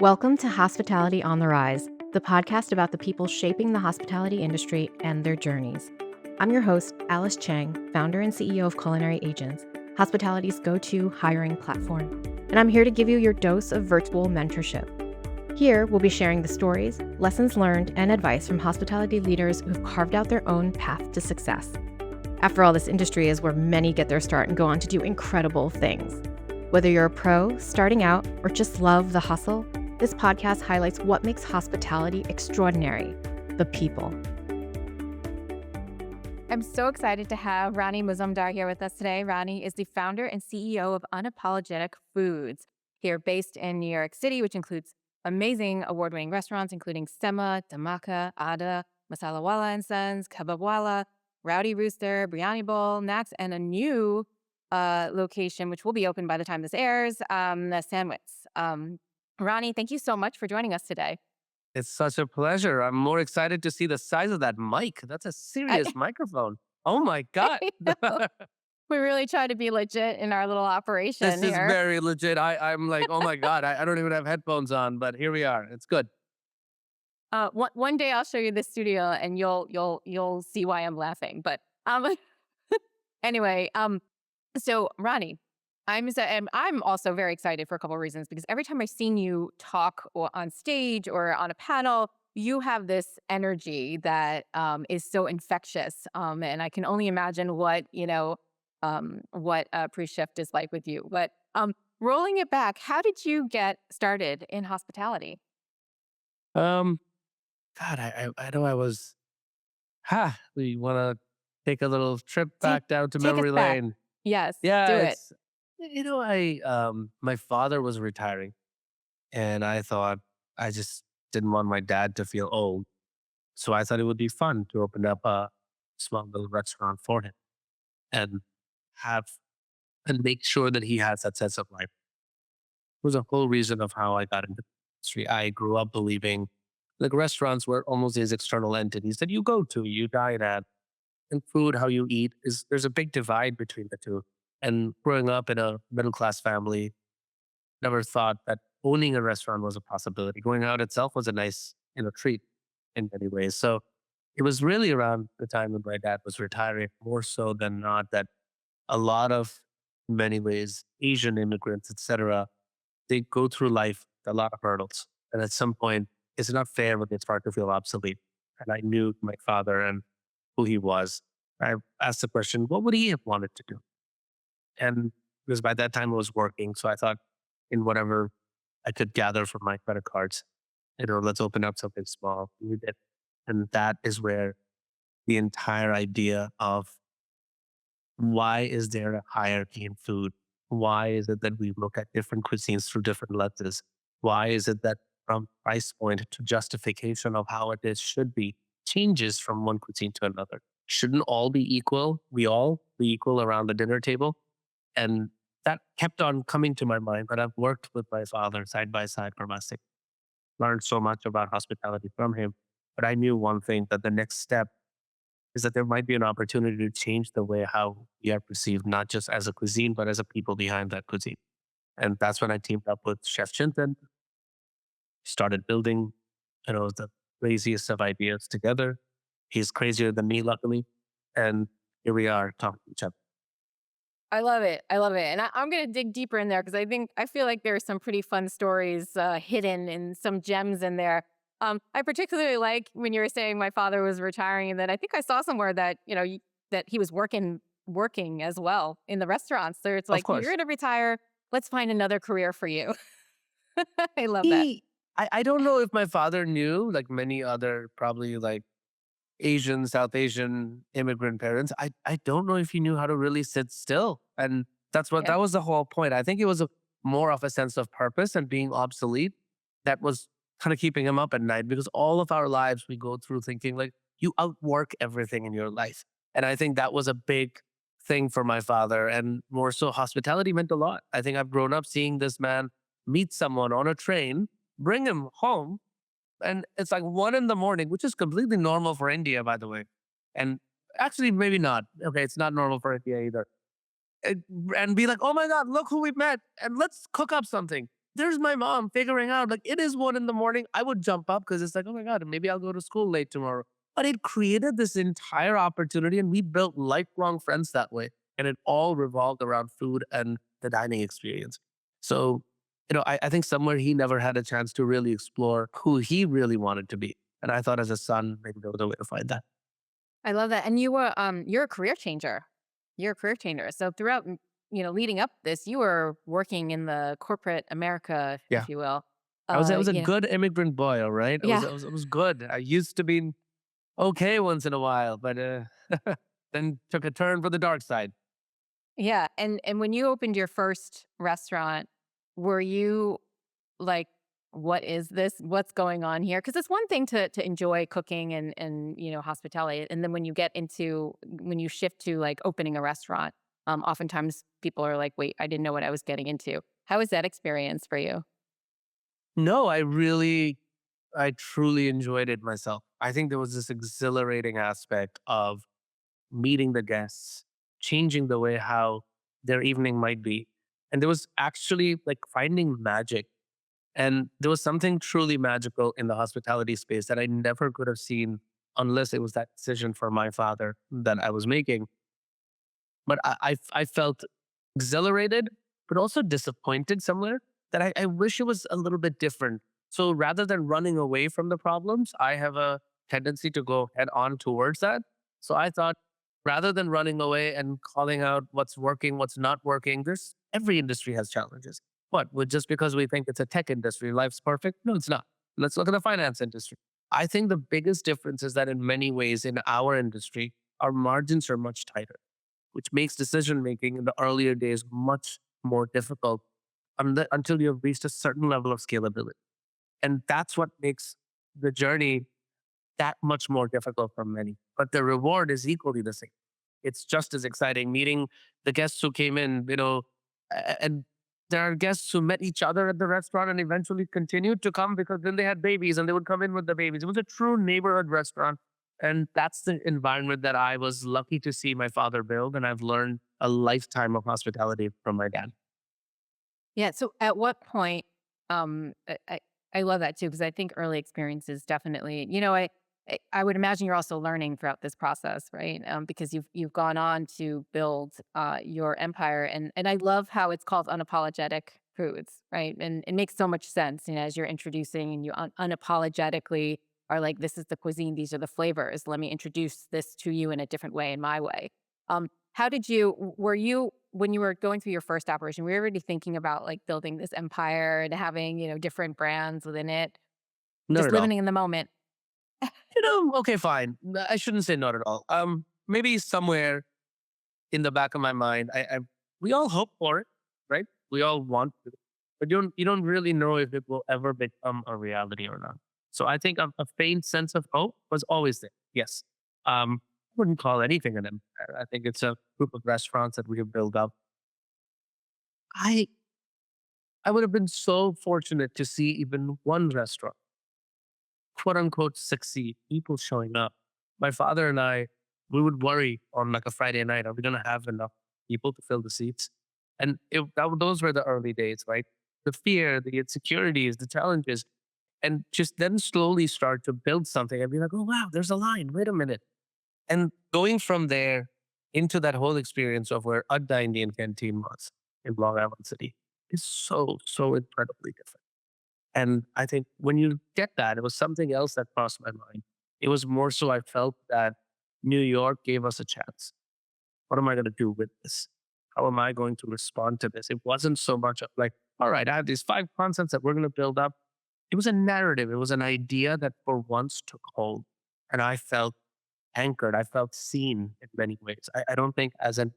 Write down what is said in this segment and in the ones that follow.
Welcome to Hospitality on the Rise, the podcast about the people shaping the hospitality industry and their journeys. I'm your host, Alice Cheng, founder and CEO of Culinary Agents, hospitality's go-to hiring platform. And I'm here to give you your dose of virtual mentorship. Here, we'll be sharing the stories, lessons learned, and advice from hospitality leaders who've carved out their own path to success. After all, this industry is where many get their start and go on to do incredible things. Whether you're a pro, starting out, or just love the hustle, this podcast highlights what makes hospitality extraordinary: the people. I'm so excited to have Roni Mazumdar here with us today. Roni is the founder and CEO of Unapologetic Foods, here based in New York City, which includes amazing award-winning restaurants, including Semma, Dhamaka, Adda, Masala Wala and Sons, Kebab Wala, Rowdy Rooster, Biryani Bowl, Nax, and a new location, which will be open by the time this airs, the Sandwich. Roni, thank you so much for joining us today. It's such a pleasure. I'm more excited to see the size of that mic. That's a I, serious microphone. Oh my God. I know. We really try to be legit in our little operation This is here. very legit. I'm like, oh my God, I don't even have headphones on, but here we are. It's good. One day I'll show you the studio, and you'll see why I'm laughing. But anyway, so Roni, I'm also very excited for a couple of reasons, because every time I've seen you talk or on stage or on a panel, you have this energy that is so infectious, and I can only imagine what a pre-shift is like with you. But rolling it back, how did you get started in hospitality? Um, God, I know I was, we want to take a little trip Take back down to take us memory back. lane. Yes, Yeah, do it. my father was retiring and I thought I just didn't want my dad to feel old. So I thought it would be fun to open up a small little restaurant for him and have and make sure that he has that sense of life. It was a whole reason of how I got into the industry. I grew up believing like restaurants were almost these external entities that you go to, you dine at, and food, how you eat is there's a big divide between the two. And growing up in a middle class family, never thought that owning a restaurant was a possibility. Going out itself was a nice, treat in many ways. So it was really around the time when my dad was retiring, more so than not, that a lot of, in many ways, Asian immigrants, etc., they go through life with a lot of hurdles. And at some point, it's not fair when they start to feel obsolete. And I knew my father and who he was. I asked the question, what would he have wanted to do? And because by that time I was working, so I thought in whatever I could gather from my credit cards, let's open up something small. We did. And that is where the entire idea of why is there a hierarchy in food? Why is it that we look at different cuisines through different lenses? Why is it that from price point to justification of how it is should be changes from one cuisine to another? Shouldn't all be equal? We all be equal around the dinner table? And that kept on coming to my mind. But I've worked with my father side by side for my six, learned so much about hospitality from him. But I knew one thing, that the next step is that there might be an opportunity to change the way how we are perceived, not just as a cuisine, but as a people behind that cuisine. And that's when I teamed up with Chef Chintan, started building, the craziest of ideas together. He's crazier than me, luckily. And here we are talking to each other. I love it. I love it. And I'm going to dig deeper in there, because I feel like there are some pretty fun stories hidden and some gems in there. I particularly like when you were saying my father was retiring, and then I think I saw somewhere that, that he was working as well in the restaurants. So it's Of like, you're course. going to retire. Let's find another career for you. I love that. I don't know if my father knew, like many other probably like Asian, South Asian immigrant parents. I don't know if he knew how to really sit still. And Yeah. that was the whole point. I think it was more of a sense of purpose and being obsolete that was kind of keeping him up at night, because all of our lives we go through thinking like you outwork everything in your life. And I think that was a big thing for my father. And more so, hospitality meant a lot. I think I've grown up seeing this man meet someone on a train, bring him home, and it's like 1 in the morning, which is completely normal for India, by the way. And actually, maybe not. Okay, it's not normal for India either. And be like, oh my God, look who we met. And let's cook up something. there's my mom figuring out like it is 1 in the morning. I would jump up because it's like, oh my God, maybe I'll go to school late tomorrow. But it created this entire opportunity and we built lifelong friends that way. And it all revolved around food and the dining experience. So, I think somewhere he never had a chance to really explore who he really wanted to be. And I thought as a son, maybe there was a way to find that. I love that. And you're a career changer. You're a career changer. So throughout, leading up this, you were working in the corporate America, Yeah. if you will. I was a You know, good immigrant boy, all right? I was yeah. I was I was good. I used to be okay once in a while, but then took a turn for the dark side. Yeah. And when you opened your first restaurant, were you like, what is this? What's going on here? Because it's one thing to enjoy cooking and hospitality. And then when you shift to like opening a restaurant, oftentimes people are like, wait, I didn't know what I was getting into. How was that experience for you? No, I truly enjoyed it myself. I think there was this exhilarating aspect of meeting the guests, changing the way how their evening might be. And there was actually like finding magic. And there was something truly magical in the hospitality space that I never could have seen unless it was that decision for my father that I was making. But I felt exhilarated, but also disappointed somewhere that I wish it was a little bit different. So rather than running away from the problems, I have a tendency to go head on towards that. So I thought rather than running away and calling out what's working, what's not working, there's every industry has challenges. What? Just because we think it's a tech industry, life's perfect? No, it's not. Let's look at the finance industry. I think the biggest difference is that in many ways in our industry, our margins are much tighter, which makes decision making in the earlier days much more difficult until you have reached a certain level of scalability. And that's what makes the journey that much more difficult for many. But the reward is equally the same. It's just as exciting meeting the guests who came in, and there are guests who met each other at the restaurant and eventually continued to come because then they had babies and they would come in with the babies. It was a true neighborhood restaurant. And that's the environment that I was lucky to see my father build. And I've learned a lifetime of hospitality from my dad. Yeah. So at what point, I love that too, because I think early experiences definitely, I would imagine you're also learning throughout this process, right? Because you've gone on to build your empire, and I love how it's called unapologetic foods, right? And it makes so much sense, as you're introducing and you unapologetically are like, this is the cuisine, these are the flavors. Let me introduce this to you in a different way, in my way. How did you? Were you when you were going through your first operation? Were you already thinking about like building this empire and having different brands within it? Not Just at all. living in the moment. Okay, fine. I shouldn't say not at all. Maybe somewhere in the back of my mind, we all hope for it, right? We all want it, but you don't really know if it will ever become a reality or not. So I think a faint sense of hope was always there. Yes. I wouldn't call anything an empire. I think it's a group of restaurants that we have built up. I I would have been so fortunate to see even one restaurant, quote unquote, succeed, people showing up. My father and I, we would worry on like a Friday night, are we going to have enough people to fill the seats? And those were the early days, right? The fear, the insecurities, the challenges, and just then slowly start to build something and be like, oh, wow, there's a line. Wait a minute. And going from there into that whole experience of where Adda Indian Canteen was in Long Island City is so, so incredibly different. And I think when you get that, it was something else that crossed my mind. It was more so I felt that New York gave us a chance. What am I going to do with this? How am I going to respond to this? It wasn't so much of like, all right, I have these 5 concepts that we're going to build up. It was a narrative. It was an idea that for once took hold. And I felt anchored. I felt seen in many ways. I don't think as an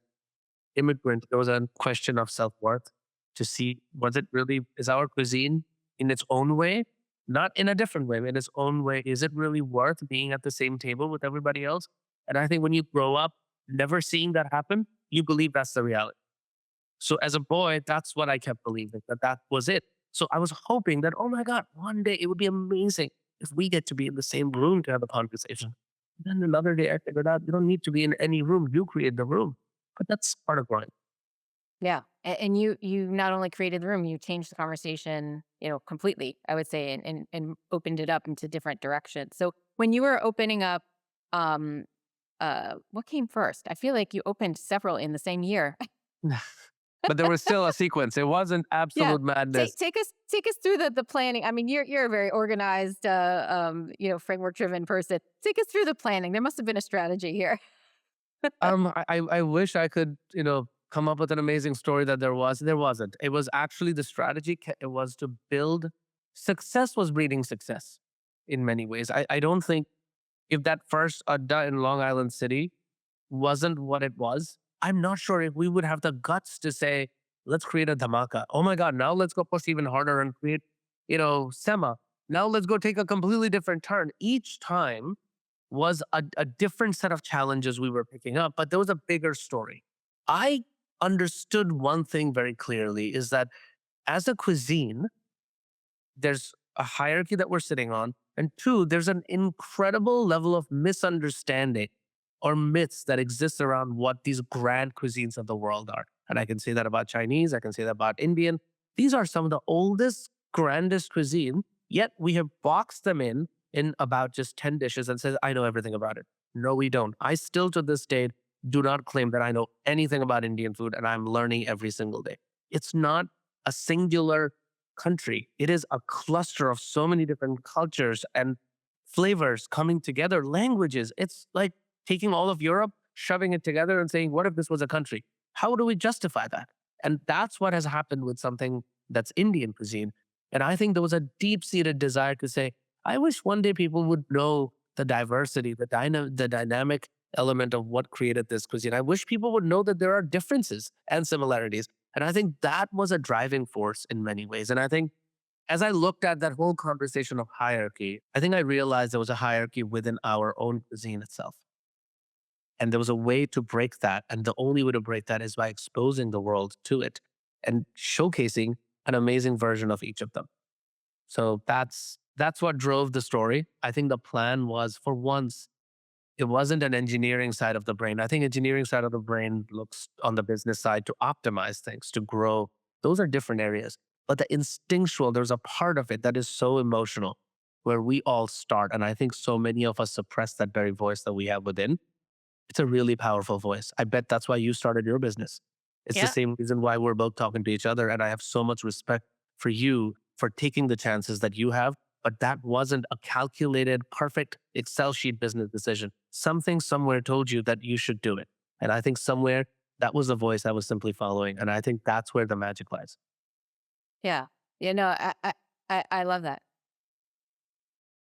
immigrant, there was a question of self worth to see was it really, is our cuisine in its own way, not in a different way, in its own way, is it really worth being at the same table with everybody else? And I think when you grow up never seeing that happen, you believe that's the reality. So as a boy, that's what I kept believing that that was it. So I was hoping that, oh my God, one day it would be amazing if we get to be in the same room to have a conversation. Then another day I figured out you don't need to be in any room, you create the room. But that's part of growing. Yeah. And you not only created the room, you changed the conversation, completely, I would say, and opened it up into different directions. So when you were opening up, um, what came first? I feel like you opened several in the same year. But there was still a sequence. It wasn't Yeah. absolute Take madness. take us through the planning. I mean, you're a very organized, framework driven person. Take us through the planning. There must have been a strategy here. I wish I could, come up with an amazing story that there was. There wasn't. It was actually the strategy. It was to build. Success was breeding success in many ways. I don't think if that first Adda in Long Island City wasn't what it was, I'm not sure if we would have the guts to say, let's create a Dhamaka. Oh my God, now let's go push even harder and create, Semma. Now let's go take a completely different turn. Each time was a different set of challenges we were picking up, but there was a bigger story. I understood one thing very clearly is that as a cuisine, there's a hierarchy that we're sitting on. And two, there's an incredible level of misunderstanding or myths that exists around what these grand cuisines of the world are. And I can say that about Chinese, I can say that about Indian. These are some of the oldest, grandest cuisine, yet we have boxed them in about just 10 dishes and says, I know everything about it. No, we don't. I still to this day do not claim that I know anything about Indian food and I'm learning every single day. It's not a singular country. It is a cluster of so many different cultures and flavors coming together, languages. It's like taking all of Europe, shoving it together and saying, what if this was a country? How do we justify that? And that's what has happened with something that's Indian cuisine. And I think there was a deep seated desire to say, I wish one day people would know the diversity, the dynamic element of what created this cuisine. I wish people would know that there are differences and similarities. And I think that was a driving force in many ways. And I think as I looked at that whole conversation of hierarchy, I think I realized there was a hierarchy within our own cuisine itself. And there was a way to break that. And the only way to break that is by exposing the world to it and showcasing an amazing version of each of them. So that's what drove the story. I think the plan was for once, it wasn't an engineering side of the brain. I think engineering side of the brain looks on the business side to optimize things, to grow. Those are different areas. But the instinctual, there's a part of it that is so emotional where we all start. And I think so many of us suppress that very voice that we have within. It's a really powerful voice. I bet that's why you started your business. It's the Yeah. same reason why we're both talking to each other. And I have so much respect for you for taking the chances that you have. But that wasn't a calculated, perfect Excel sheet business decision. Something somewhere told you that you should do it. And I think somewhere that was a voice I was simply following. And I think that's where the magic lies. Yeah. No, I love that.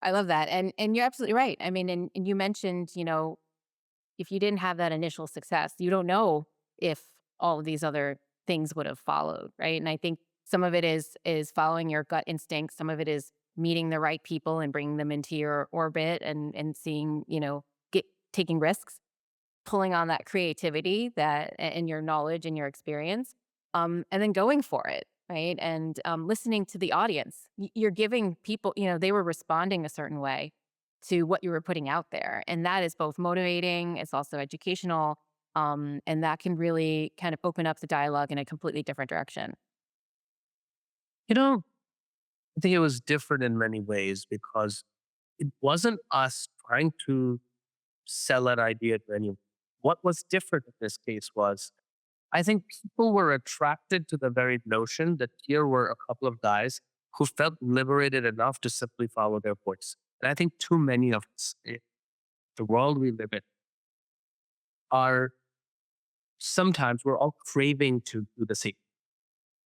I love that. And you're absolutely right. I mean, and you mentioned, if you didn't have that initial success, you don't know if all of these other things would have followed, right? And I think some of it is following your gut instinct. Some of it is meeting the right people and bringing them into your orbit and seeing, get taking risks, pulling on that creativity and your knowledge and your experience, and then going for it, right? And listening to the audience. You're giving people, they were responding a certain way to what you were putting out there. And that is both motivating, it's also educational. And that can really kind of open up the dialogue in a completely different direction. You know, I think it was different in many ways because it wasn't us trying to sell an idea to anyone. What was different in this case was I think people were attracted to the very notion that here were a couple of guys who felt liberated enough to simply follow their voice. And I think too many of us, in the world we live in, are sometimes we're all craving to do the same.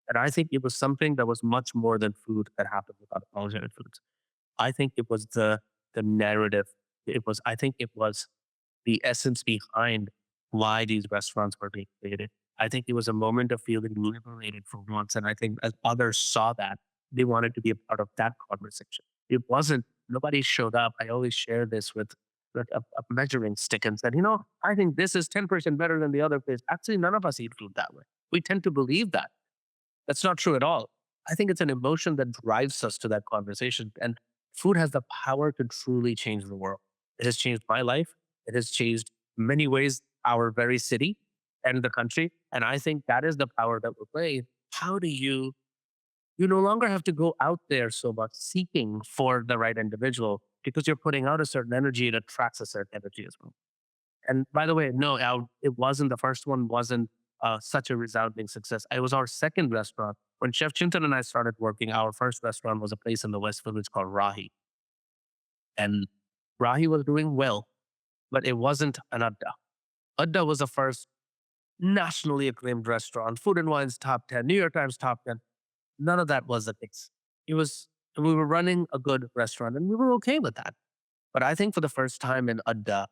And I think it was something that was much more than food that happened with unapologetic foods. I think it was the narrative. I think it was the essence behind why these restaurants were being created. I think it was a moment of feeling liberated for once. And I think as others saw that, they wanted to be a part of that conversation. It wasn't, nobody showed up. I always share this with a measuring stick and said, I think this is 10% better than the other place. Actually, none of us eat food that way. We tend to believe that. That's not true at all. I think it's an emotion that drives us to that conversation. And food has the power to truly change the world. It has changed my life. It has changed in many ways our very city. and the country. And I think that is the power that we're playing. How do you no longer have to go out there so much seeking for the right individual because you're putting out a certain energy, it attracts a certain energy as well. And by the way, no, it wasn't the first one, wasn't such a resounding success. It was our second restaurant. When Chef Chintan and I started working, our first restaurant was a place in the West Village called Rahi. And Rahi was doing well, but it wasn't an Adda. Adda was the first nationally acclaimed restaurant, Food and Wine's top 10, New York Times top 10. None of that was the case. It was, we were running a good restaurant and we were okay with that. But I think for the first time in Adda,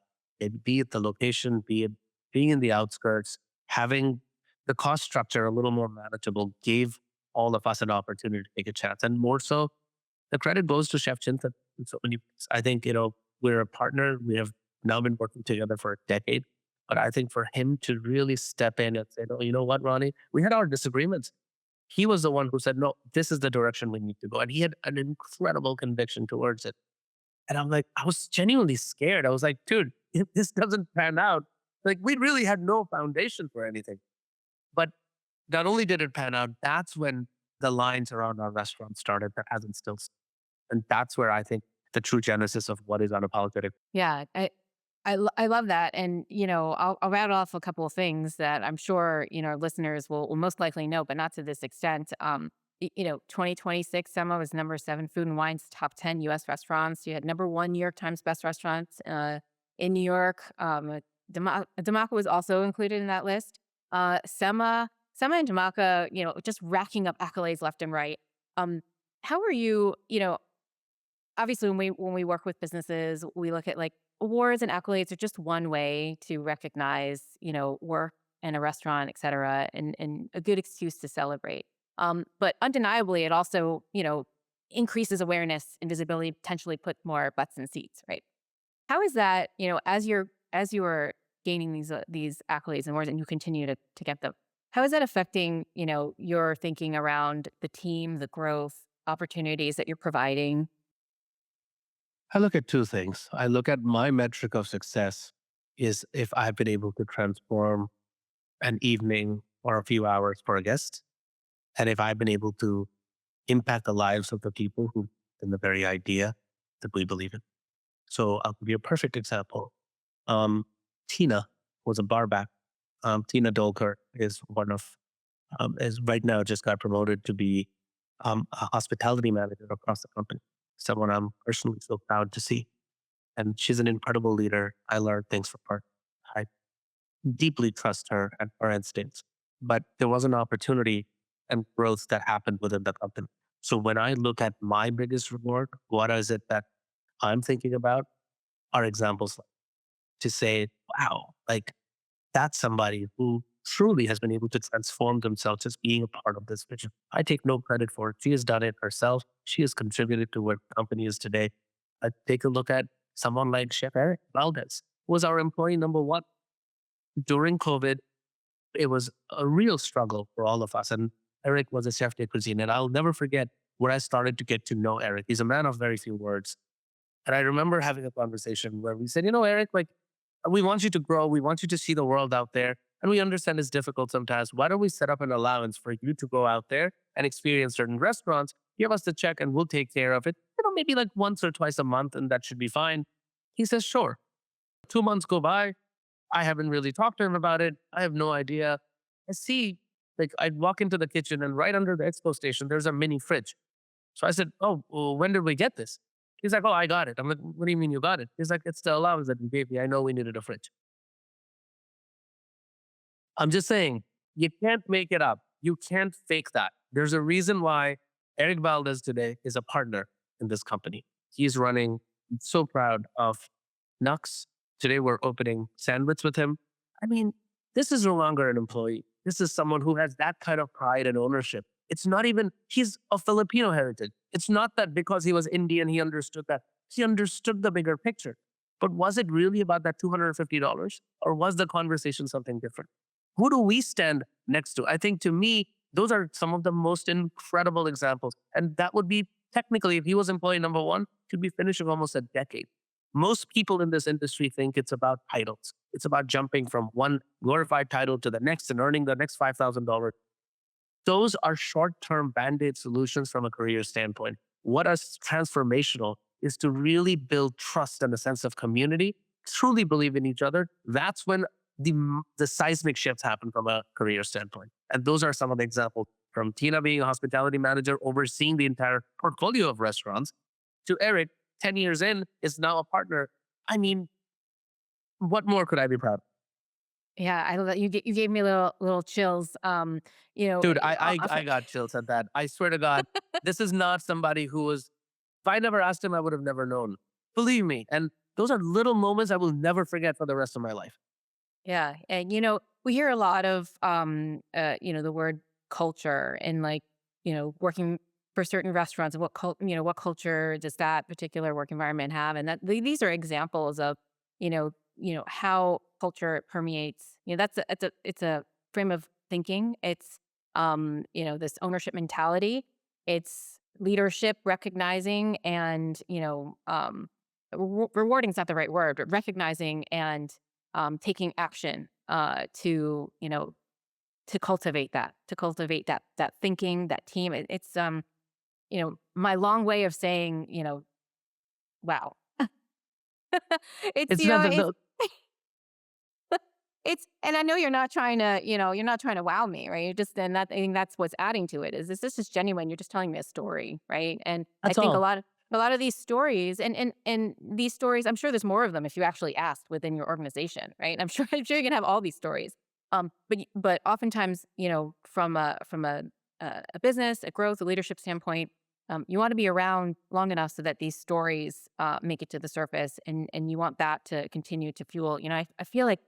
be it the location, be it being in the outskirts, having the cost structure a little more manageable gave all of us an opportunity to take a chance. And more so, the credit goes to Chef Chintan. And so many, I think, we're a partner. We have now been working together for a decade. But I think for him to really step in and say, no, you know what, Ronnie, we had our disagreements. He was the one who said, no, this is the direction we need to go. And he had an incredible conviction towards it. And I'm like, I was genuinely scared. I was like, dude, if this doesn't pan out, like we really had no foundation for anything. But not only did it pan out, that's when the lines around our restaurant started that hasn't still. And that's where I think the true genesis of what is unapologetic. Yeah, I love that, and I'll rattle off a couple of things that I'm sure our listeners will most likely know, but not to this extent. 2026 Semma was number 7 Food and Wine's top 10 U.S. restaurants. You had number 1 New York Times best restaurants in New York. Dhamaka was also included in that list. Semma and Dhamaka, just racking up accolades left and right. How are you? Obviously, when we work with businesses, we look at like awards and accolades are just one way to recognize, work in a restaurant, et cetera, and a good excuse to celebrate. But undeniably, it also, increases awareness and visibility, potentially put more butts in seats, right? How is that, as you are gaining these accolades and awards, and you continue to get them? How is that affecting, your thinking around the team, the growth opportunities that you're providing? I look at two things. I look at my metric of success is if I've been able to transform an evening or a few hours for a guest, and if I've been able to impact the lives of the people who in the very idea that we believe in. So I'll give you a perfect example. Um, Tina was a bar back. Tina Dolker is one of is right now just got promoted to be a hospitality manager across the company. Someone I'm personally so proud to see, and she's an incredible leader. I learned things from her. I deeply trust her and her instincts. But there was an opportunity and growth that happened within the company. So when I look at my biggest reward, what is it that I'm thinking about? Are examples like to say, wow, like that's somebody who truly has been able to transform themselves just being a part of this vision. I take no credit for it. She has done it herself. She has contributed to where the company is today. Take a look at someone like Chef Eric Valdez, who was our employee number 1. During COVID, it was a real struggle for all of us. And Eric was a chef de cuisine. And I'll never forget where I started to get to know Eric. He's a man of very few words. And I remember having a conversation where we said, Eric, like, we want you to grow. We want you to see the world out there. And we understand it's difficult sometimes. Why don't we set up an allowance for you to go out there and experience certain restaurants? Give us the check and we'll take care of it. Maybe like once or twice a month, and that should be fine. He says, sure. 2 months go by. I haven't really talked to him about it. I have no idea. I see, like, I'd walk into the kitchen and right under the expo station, there's a mini fridge. So I said, oh, well, when did we get this? He's like, oh, I got it. I'm like, what do you mean you got it? He's like, it's the allowance that you gave me. I know we needed a fridge. I'm just saying, you can't make it up. You can't fake that. There's a reason why Eric Valdez today is a partner in this company. He's running, I'm so proud of Nux. Today we're opening sandwich with him. I mean, this is no longer an employee. This is someone who has that kind of pride and ownership. It's not even, he's of Filipino heritage. It's not that because he was Indian, he understood that. He understood the bigger picture. But was it really about that $250? Or was the conversation something different? Who do we stand next to? I think to me, those are some of the most incredible examples. And that would be technically, if he was employee number 1, could be finishing almost a decade. Most people in this industry think it's about titles. It's about jumping from one glorified title to the next and earning the next $5,000. Those are short-term band-aid solutions from a career standpoint. What is transformational is to really build trust and a sense of community, truly believe in each other. That's when the seismic shifts happen from a career standpoint. And those are some of the examples, from Tina being a hospitality manager, overseeing the entire portfolio of restaurants, to Eric, 10 years in, is now a partner. I mean, what more could I be proud of? Yeah, I love that. You gave me little chills. You know, Dude, I got chills at that. I swear to God, this is not somebody who was, if I never asked him, I would have never known. Believe me. And those are little moments I will never forget for the rest of my life. yeah, and we hear a lot of the word culture and like working for certain restaurants and what culture does that particular work environment have, and these are examples of how culture permeates. That's it's a frame of thinking. It's this ownership mentality. It's leadership recognizing and rewarding is not the right word, but recognizing and taking action to cultivate that thinking, that team. It's my long way of saying wow. it's It's you not know the, it's the it's and I know you're not trying to wow me, right? You're just and that I think that's what's adding to it is this is genuine. You're just telling me a story, right? And I that's think a all. lot of a lot of these stories and these stories, I'm sure there's more of them if you actually asked within your organization, right? I'm sure you can have all these stories. But oftentimes, from a business, a growth, a leadership standpoint, you want to be around long enough so that these stories make it to the surface, and you want that to continue to fuel. I feel like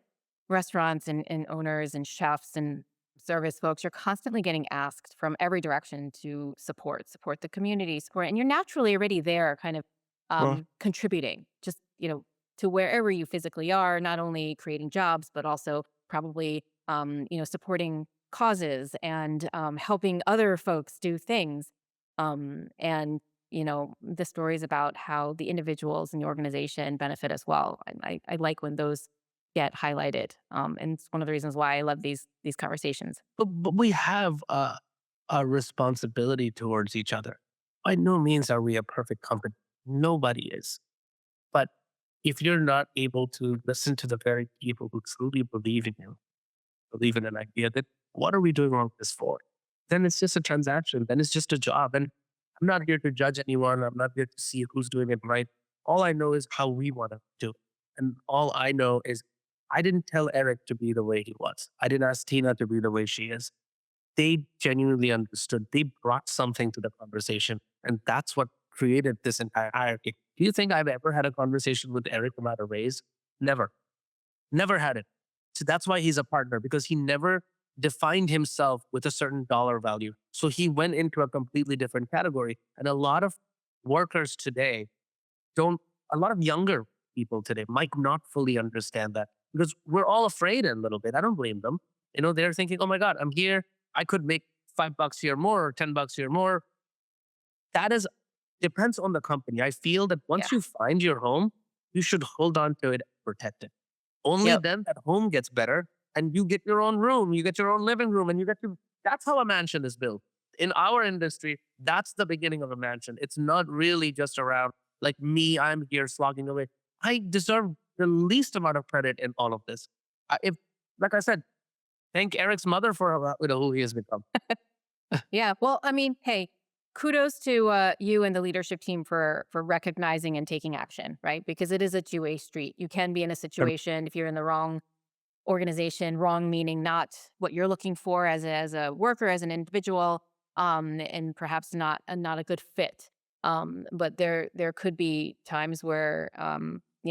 restaurants and owners and chefs and service folks are constantly getting asked from every direction to support the community, and you're naturally already there, kind of Well, contributing, just to wherever you physically are, not only creating jobs but also probably supporting causes and helping other folks do things. And the stories about how the individuals in the organization benefit as well. I like when those get highlighted. And it's one of the reasons why I love these conversations. but we have a responsibility towards each other. By no means are we a perfect company. Nobody is. But if you're not able to listen to the very people who truly believe in you, believe in an idea, that what are we doing wrong this for? Then it's just a transaction. Then it's just a job. And I'm not here to judge anyone. I'm not here to see who's doing it right. All I know is how we want to do it. And all I know is I didn't tell Eric to be the way he was. I didn't ask Tina to be the way she is. They genuinely understood. They brought something to the conversation. And that's what created this entire hierarchy. Do you think I've ever had a conversation with Eric about a raise? Never. Never had it. So that's why he's a partner, because he never defined himself with a certain dollar value. So he went into a completely different category. And a lot of workers today don't, a lot of younger people today might not fully understand that, because we're all afraid a little bit. I don't blame them. They're thinking, oh my God, I'm here. I could make $5 here more or $10 here more. That is depends on the company. I feel that Yeah. once you find your home, you should hold on to it, protect it. Only Yep. then that home gets better and you get your own room, you get your own living room, and you get to, that's how a mansion is built. In our industry, that's the beginning of a mansion. It's not really just around like me, I'm here slogging away. I deserve the least amount of credit in all of this. If, like I said, thank Eric's mother for who he has become. Yeah. Well, I mean, hey, kudos to you and the leadership team for recognizing and taking action, right? Because it is a two-way street. You can be in a situation if you're in the wrong organization, wrong meaning not what you're looking for as a worker, as an individual, and perhaps not a good fit. But there could be times where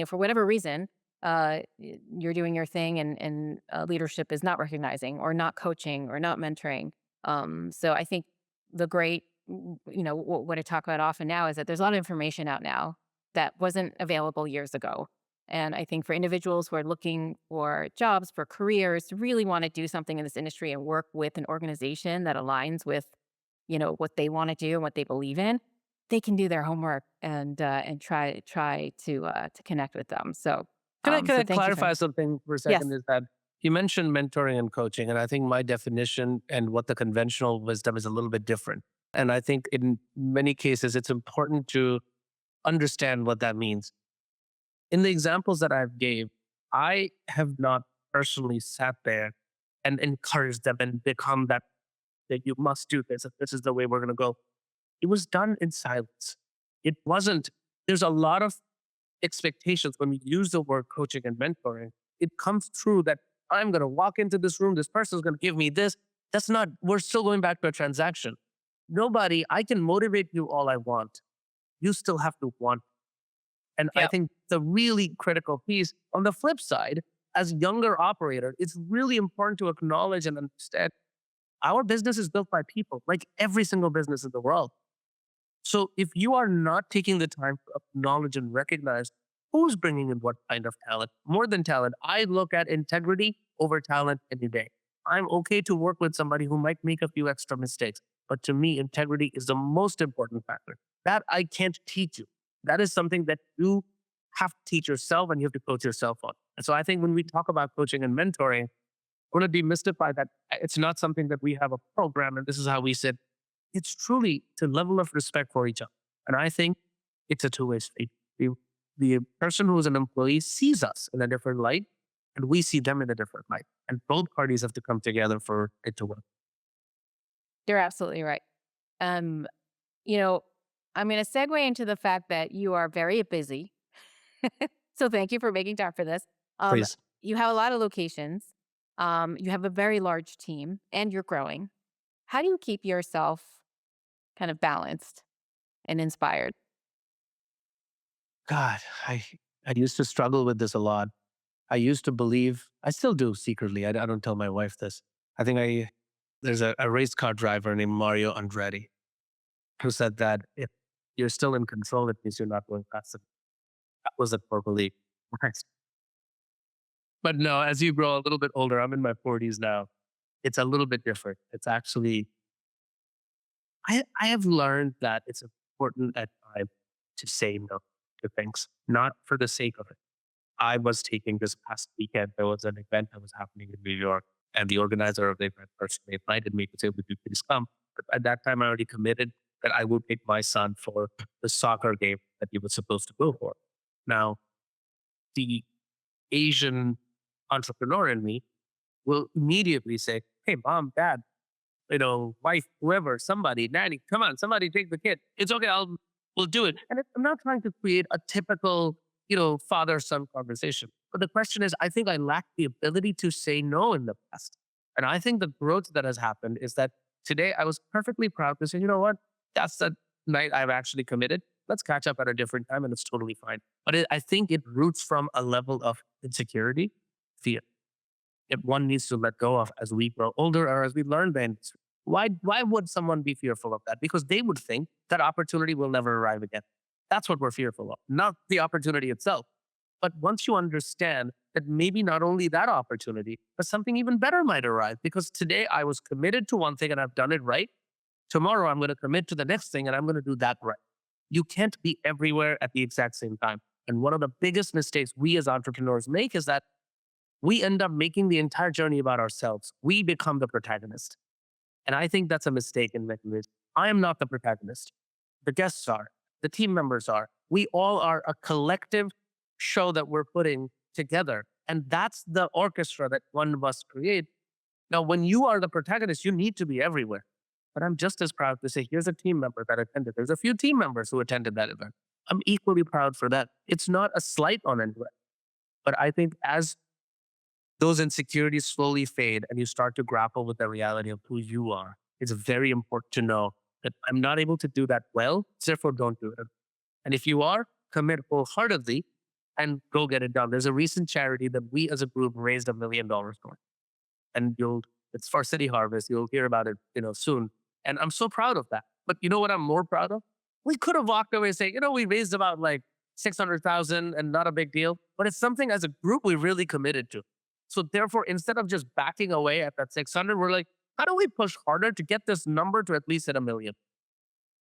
for whatever reason, you're doing your thing and leadership is not recognizing or not coaching or not mentoring. So I think the great, what I talk about often now is that there's a lot of information out now that wasn't available years ago. And I think for individuals who are looking for jobs, for careers, really want to do something in this industry and work with an organization that aligns with, what they want to do and what they believe in, they can do their homework and try to connect with them. So Can So I thank you for clarify something for a yes. second? Is that you mentioned mentoring and coaching, and I think my definition and what the conventional wisdom is a little bit different. And I think in many cases, it's important to understand what that means. In the examples that I've gave, I have not personally sat there and encouraged them and become that you must do this, and this is the way we're going to go. It was done in silence. It wasn't, there's a lot of expectations when we use the word coaching and mentoring. It comes through that I'm going to walk into this room, this person's going to give me this. That's not, we're still going back to a transaction. Nobody, I can motivate you all I want. You still have to want. And I Yep. think the really critical piece on the flip side, as younger operator, it's really important to acknowledge and understand our business is built by people, like every single business in the world. So if you are not taking the time to acknowledge and recognize who's bringing in what kind of talent, more than talent, I look at integrity over talent any day. I'm okay to work with somebody who might make a few extra mistakes, but to me, integrity is the most important factor. That I can't teach you. That is something that you have to teach yourself and you have to coach yourself on. And so I think when we talk about coaching and mentoring, I want to demystify that it's not something that we have a program and this is how we sit. It's truly to level of respect for each other. And I think it's a two-way street. The person who is an employee sees us in a different light and we see them in a different light. And both parties have to come together for it to work. You're absolutely right. Um, you know, I'm going to segue into the fact that you are very busy. So thank you for making time for this. Um, Please. you have a lot of locations. You have a very large team and you're growing. How do you keep yourself kind of balanced and inspired? God, I used to struggle with this a lot. I used to believe, I still do secretly. I don't tell my wife this. I think there's a race car driver named Mario Andretti who said that if you're still in control, it means you're not going fast enough. That was a core belief. But no, as you grow a little bit older, I'm in my 40s now. It's a little bit different. It's actually, I have learned that it's important at times to say no to things, not for the sake of it. I was taking this past weekend, there was an event that was happening in New York, and the organizer of the event personally invited me to say, would you please come? But at that time, I already committed that I would take my son for the soccer game that he was supposed to go for. Now, the Asian entrepreneur in me will immediately say, hey, mom, dad, wife, whoever, somebody, nanny, come on, somebody take the kid. It's okay, we'll do it. And I'm not trying to create a typical, father-son conversation. But the question is, I think I lacked the ability to say no in the past. And I think the growth that has happened is that today I was perfectly proud to say, you know what? That's the night I've actually committed. Let's catch up at a different time and it's totally fine. But I think it roots from a level of insecurity, fear if one needs to let go of as we grow older or as we learn the industry. Why would someone be fearful of that? Because they would think that opportunity will never arrive again. That's what we're fearful of, not the opportunity itself. But once you understand that maybe not only that opportunity, but something even better might arrive, because today I was committed to one thing and I've done it right. Tomorrow I'm going to commit to the next thing and I'm going to do that right. You can't be everywhere at the exact same time. And one of the biggest mistakes we as entrepreneurs make is that we end up making the entire journey about ourselves. We become the protagonist. And I think that's a mistake in many ways. I am not the protagonist. The guests are, the team members are. We all are a collective show that we're putting together. And that's the orchestra that one must create. Now, when you are the protagonist, you need to be everywhere. But I'm just as proud to say, here's a team member that attended. There's a few team members who attended that event. I'm equally proud for that. It's not a slight on anyone. But I think as those insecurities slowly fade and you start to grapple with the reality of who you are, it's very important to know that I'm not able to do that well, therefore don't do it. And if you are, commit wholeheartedly and go get it done. There's a recent charity that we as a group raised $1 million for. And it's for City Harvest. You'll hear about it, soon. And I'm so proud of that. But you know what I'm more proud of? We could have walked away saying, we raised about like 600,000 and not a big deal. But it's something as a group we really committed to. So therefore, instead of just backing away at that 600, we're like, how do we push harder to get this number to at least hit 1 million?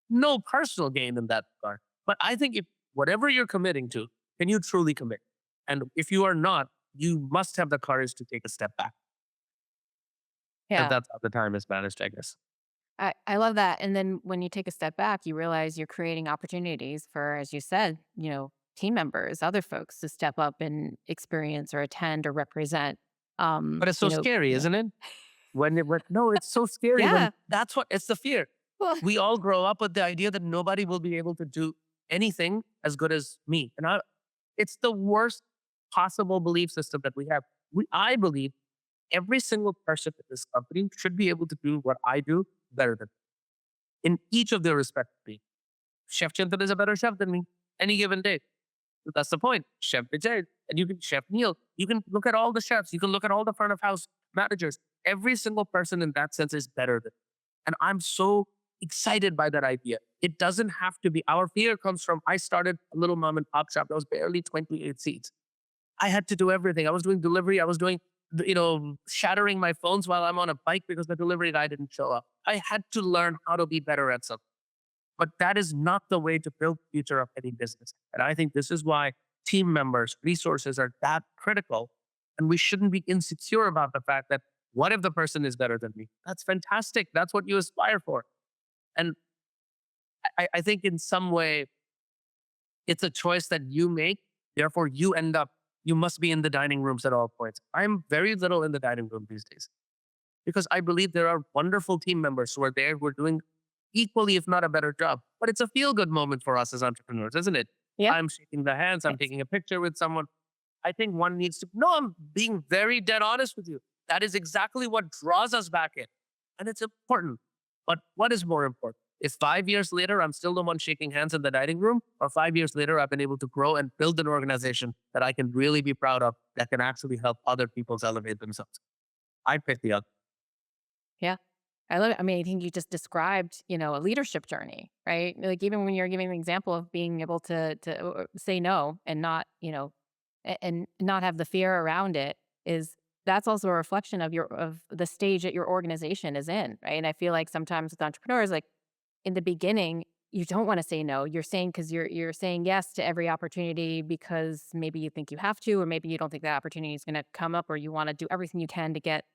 No personal gain in that regard. But I think if whatever you're committing to, can you truly commit? And if you are not, you must have the courage to take a step back. And Yeah. that's how the time is managed, I guess. I love that. And then when you take a step back, you realize you're creating opportunities for, as you said, team members, other folks to step up and experience or attend or represent. But it's so scary, Yeah. isn't it? No, it's so scary when Yeah. that's what it's the fear. Well, We all grow up with the idea that nobody will be able to do anything as good as me. It's the worst possible belief system that we have. I believe every single person in this company should be able to do what I do better than in each of their respective fields. Chef Chintan is a better chef than me any given day. That's the point. Chef Vijay, and you can Chef Neil. You can look at all the chefs. You can look at all the front of house managers. Every single person in that sense is better than. And I'm so excited by that idea. It doesn't have to be. Our fear comes from I started a little mom and pop shop that was barely 28 seats. I had to do everything. I was doing delivery. I was doing, shattering my phones while I'm on a bike because the delivery guy didn't show up. I had to learn how to be better at something. But that is not the way to build the future of any business. And I think this is why team members, resources are that critical. And we shouldn't be insecure about the fact that what if the person is better than me? That's fantastic. That's what you aspire for. And I think in some way, it's a choice that you make. Therefore, you must be in the dining rooms at all points. I'm very little in the dining room these days because I believe there are wonderful team members who are there who are doing equally, if not a better job. But it's a feel good moment for us as entrepreneurs, isn't it? yeah. I'm shaking the hands, I'm Yes. taking a picture with someone. I think one needs to, no, I'm being very dead honest with you. That is exactly what draws us back in. And it's important. But what is more important? If 5 years later, I'm still the one shaking hands in the dining room, or 5 years later, I've been able to grow and build an organization that I can really be proud of that can actually help other people elevate themselves. I pick the other. Yeah. I love it. I mean, I think you just described, a leadership journey, right? Like even when you're giving an example of being able to say no and not, and not have the fear around it is that's also a reflection of the stage that your organization is in, right? And I feel like sometimes with entrepreneurs, like in the beginning, you don't want to say no. You're saying because you're saying yes to every opportunity because maybe you think you have to, or maybe you don't think that opportunity is going to come up, or you want to do everything you can to get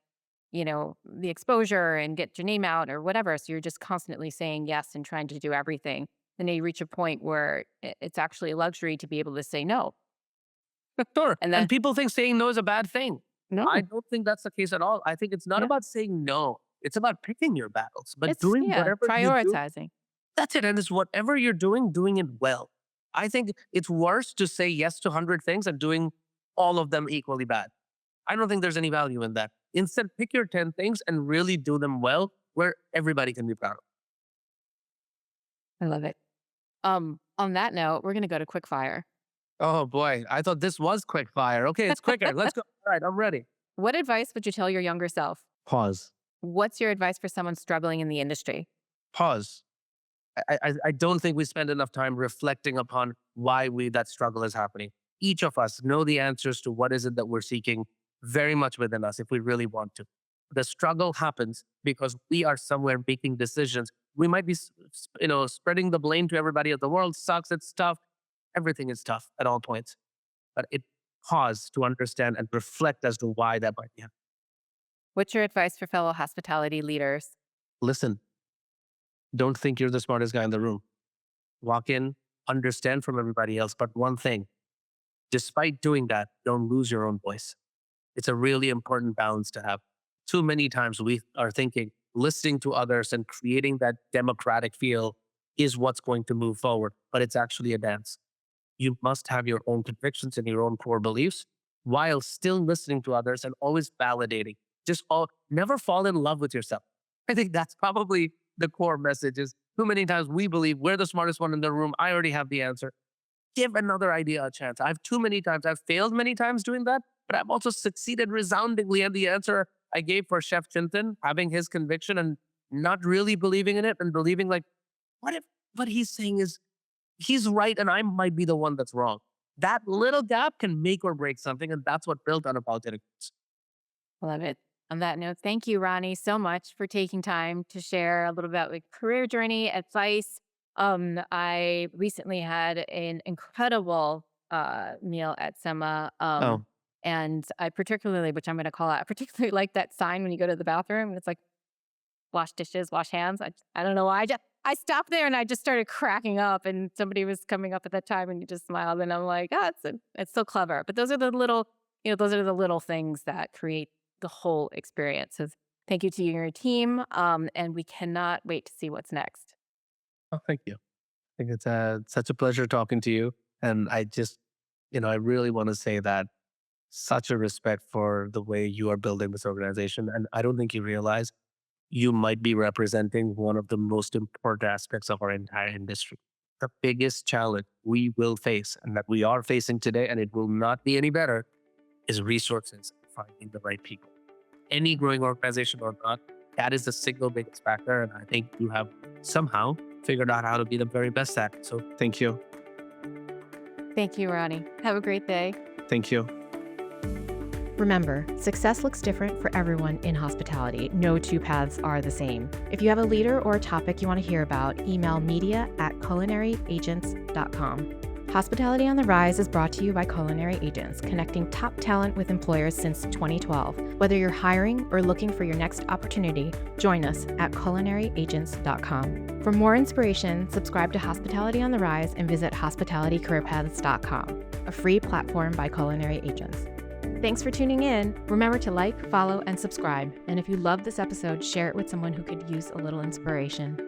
the exposure and get your name out or whatever. So you're just constantly saying yes and trying to do everything. And then you reach a point where it's actually a luxury to be able to say no. Sure. And And then, people think saying no is a bad thing. I no, don't think that's the case at all. I think it's not yeah, about saying no. It's about picking your battles, but it's, doing yeah, whatever you do, prioritizing. that's it. And it's whatever you're doing it well. I think it's worse to say yes to 100 things and doing all of them equally bad. I don't think there's any value in that. Instead, pick your 10 things and really do them well where everybody can be proud of. I love it. On that note, we're going to go to quick fire. Oh boy, I thought this was quick fire. Okay, it's quicker. Let's go. All right, I'm ready. What advice would you tell your younger self? Pause. What's your advice for someone struggling in the industry? Pause. I don't think we spend enough time reflecting upon why that struggle is happening. Each of us know the answers to what is it that we're seeking very much within us if we really want to. The struggle happens because we are somewhere making decisions. We might be, spreading the blame to everybody of the world sucks. It's tough. Everything is tough at all points. But it pause to understand and reflect as to why that might be happening. What's your advice for fellow hospitality leaders? Listen, don't think you're the smartest guy in the room. Walk in, understand from everybody else. But one thing, despite doing that, don't lose your own voice. It's a really important balance to have. Too many times we are thinking listening to others and creating that democratic feel is what's going to move forward, but it's actually a dance. You must have your own convictions and your own core beliefs while still listening to others and always validating. Never fall in love with yourself. I think that's probably the core message is too many times we believe we're the smartest one in the room. I already have the answer. Give another idea a chance. I've failed many times doing that, but I've also succeeded resoundingly. And the answer I gave for Chef Chintan, having his conviction and not really believing in it and believing like, what if what he's saying is he's right and I might be the one that's wrong. That little gap can make or break something. And that's what built Unapologetic Foods. Love it. On that note, thank you, Ronnie, so much for taking time to share a little about like career journey, advice. I recently had an incredible meal at Semma. Oh, And I particularly, which I'm going to call out, I particularly like that sign when you go to the bathroom. It's like wash dishes, wash hands. I don't know why. I stopped there and I just started cracking up. And somebody was coming up at that time, and you just smiled. And I'm like, oh, it's so clever. But those are the little, those are the little things that create the whole experience. So thank you to you and your team. And we cannot wait to see what's next. oh, thank you. I think it's such a pleasure talking to you. And I just, I really want to say that such a respect for the way you are building this organization. And I don't think you realize you might be representing one of the most important aspects of our entire industry. The biggest challenge we will face and that we are facing today, and it will not be any better, is resources, finding the right people. Any growing organization or not, that is the single biggest factor. And I think you have somehow figured out how to be the very best at it. So thank you. Thank you, Ronnie. Have a great day. Thank you. Remember, success looks different for everyone in hospitality. No two paths are the same. If you have a leader or a topic you want to hear about, email media@culinaryaagents.com. Hospitality on the Rise is brought to you by Culinary Agents, connecting top talent with employers since 2012. Whether you're hiring or looking for your next opportunity, join us at culinaryagents.com. For more inspiration, subscribe to Hospitality on the Rise and visit hospitalitycareerpaths.com, a free platform by Culinary Agents. Thanks for tuning in. Remember to like, follow, and subscribe. And if you love this episode, share it with someone who could use a little inspiration.